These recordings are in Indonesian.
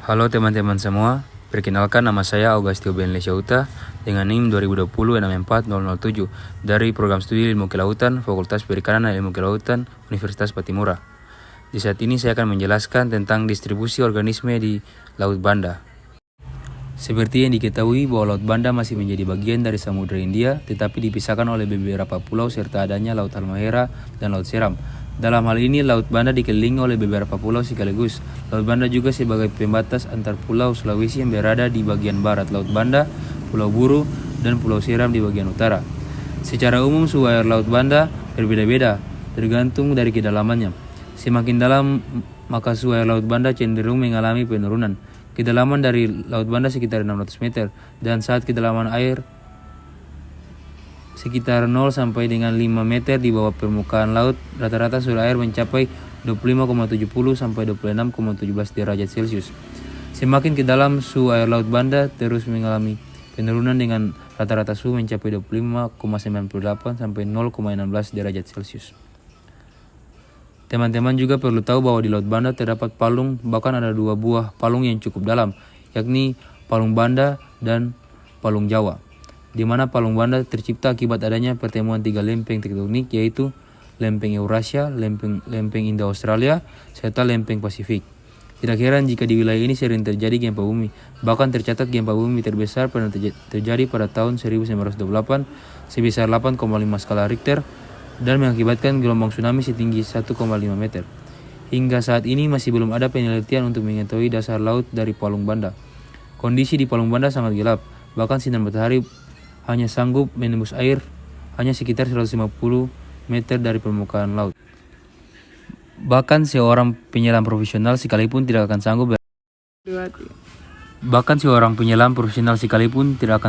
Halo teman-teman semua, perkenalkan nama saya Augustio Benlesiauta dengan NIM 2020-64007 dari Program Studi Ilmu Kelautan, Fakultas Perikanan dan Ilmu Kelautan, Universitas Patimura. Di saat ini saya akan menjelaskan tentang distribusi organisme di Laut Banda. Seperti yang diketahui bahwa Laut Banda masih menjadi bagian dari Samudra India, tetapi dipisahkan oleh beberapa pulau serta adanya Laut Halmahera dan Laut Seram. Dalam hal ini, Laut Banda dikelilingi oleh beberapa pulau sekaligus. Laut Banda juga sebagai pembatas antar pulau Sulawesi yang berada di bagian barat Laut Banda, Pulau Buru, dan Pulau Seram di bagian utara. Secara umum, suhu air Laut Banda berbeda-beda, tergantung dari kedalamannya. Semakin dalam, maka suhu air Laut Banda cenderung mengalami penurunan. Kedalaman dari Laut Banda sekitar 600 meter, dan saat kedalaman air sekitar 0 sampai dengan 5 meter di bawah permukaan laut, rata-rata suhu air mencapai 25,70 sampai 26,17 derajat Celcius. Semakin ke dalam, suhu air Laut Banda terus mengalami penurunan dengan rata-rata suhu mencapai 25,98 sampai 0,16 derajat Celcius. Teman-teman juga perlu tahu bahwa di Laut Banda terdapat palung, bahkan ada 2 buah palung yang cukup dalam, yakni Palung Banda dan Palung Jawa, di mana Palung Banda tercipta akibat adanya pertemuan 3 lempeng tektonik, yaitu lempeng Eurasia, lempeng Indo-Australia, serta lempeng Pasifik. Tidak heran jika di wilayah ini sering terjadi gempa bumi. Bahkan tercatat gempa bumi terbesar pernah terjadi pada tahun 1928 sebesar 8,5 skala Richter dan mengakibatkan gelombang tsunami setinggi 1,5 meter. Hingga saat ini masih belum ada penelitian untuk mengetahui dasar laut dari Palung Banda. Kondisi di Palung Banda sangat gelap, bahkan sinar matahari hanya sanggup menembus air hanya sekitar 150 meter dari permukaan laut. Bahkan seorang penyelam profesional sekalipun tidak akan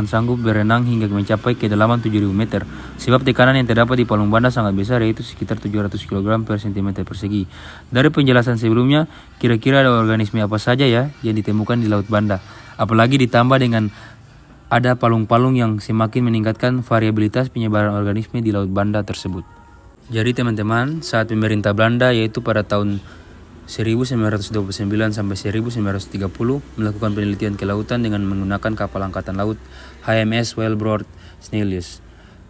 sanggup berenang hingga mencapai kedalaman 7.000 meter, sebab tekanan yang terdapat di Palung Banda sangat besar, yaitu sekitar 700 kg per cm persegi. Dari penjelasan sebelumnya, kira-kira ada organisme apa saja ya yang ditemukan di Laut Banda? Apalagi ditambah dengan ada palung-palung yang semakin meningkatkan variabilitas penyebaran organisme di Laut Banda tersebut. Jadi teman-teman, saat pemerintah Belanda yaitu pada tahun 1929 sampai 1930 melakukan penelitian kelautan dengan menggunakan kapal angkatan laut HMS Wellbrood Snellius.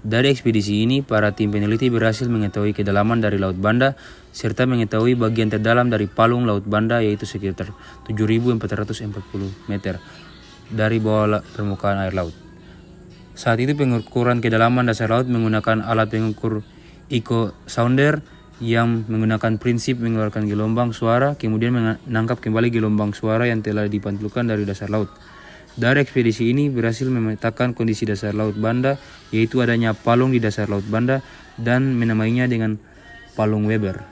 Dari ekspedisi ini, para tim peneliti berhasil mengetahui kedalaman dari Laut Banda serta mengetahui bagian terdalam dari palung Laut Banda, yaitu sekitar 7.440 meter dari bawah permukaan air laut. Saat itu pengukuran kedalaman dasar laut menggunakan alat pengukur echo sounder yang menggunakan prinsip mengeluarkan gelombang suara, kemudian menangkap kembali gelombang suara yang telah dipantulkan dari dasar laut. Dari ekspedisi ini berhasil memetakan kondisi dasar Laut Banda, yaitu adanya palung di dasar Laut Banda dan menamainya dengan Palung Weber.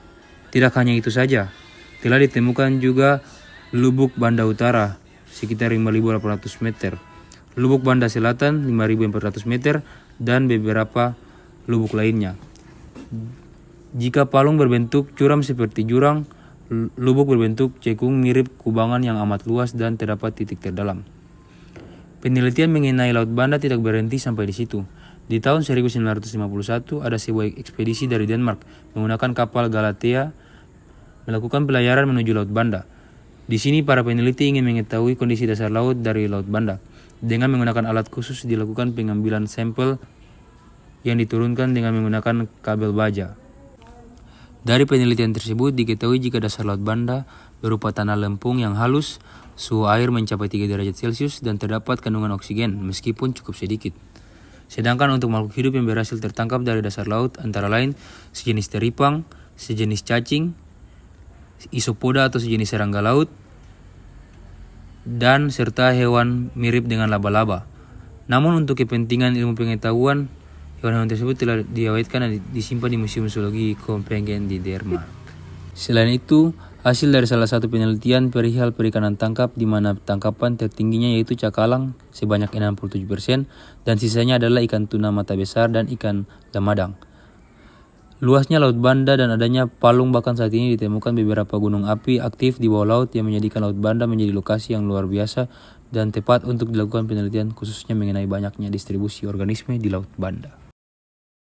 Tidak hanya itu saja, telah ditemukan juga Lubuk Banda Utara sekitar 5.800 meter, Lubuk Banda Selatan 5.400 meter, dan beberapa lubuk lainnya. Jika palung berbentuk curam seperti jurang, lubuk berbentuk cekung mirip kubangan yang amat luas dan terdapat titik terdalam. Penelitian mengenai Laut Banda tidak berhenti sampai di situ. Di tahun 1951 ada sebuah ekspedisi dari Denmark menggunakan kapal Galatea melakukan pelayaran menuju Laut Banda. Di sini para peneliti ingin mengetahui kondisi dasar laut dari Laut Banda. Dengan menggunakan alat khusus dilakukan pengambilan sampel yang diturunkan dengan menggunakan kabel baja. Dari penelitian tersebut diketahui jika dasar Laut Banda berupa tanah lempung yang halus, suhu air mencapai 3 derajat Celcius dan terdapat kandungan oksigen meskipun cukup sedikit. Sedangkan untuk makhluk hidup yang berhasil tertangkap dari dasar laut antara lain sejenis teripang, sejenis cacing, isopoda atau sejenis serangga laut, dan serta hewan mirip dengan laba-laba. Namun untuk kepentingan ilmu pengetahuan, hewan-hewan tersebut telah diawetkan dan disimpan di Museum Zoologi Copenhagen di Denmark. Selain itu, hasil dari salah satu penelitian perihal perikanan tangkap di mana tangkapan tertingginya yaitu cakalang sebanyak 67% dan sisanya adalah ikan tuna mata besar dan ikan damadang. Luasnya Laut Banda dan adanya palung, bahkan saat ini ditemukan beberapa gunung api aktif di bawah laut yang menjadikan Laut Banda menjadi lokasi yang luar biasa dan tepat untuk dilakukan penelitian khususnya mengenai banyaknya distribusi organisme di Laut Banda.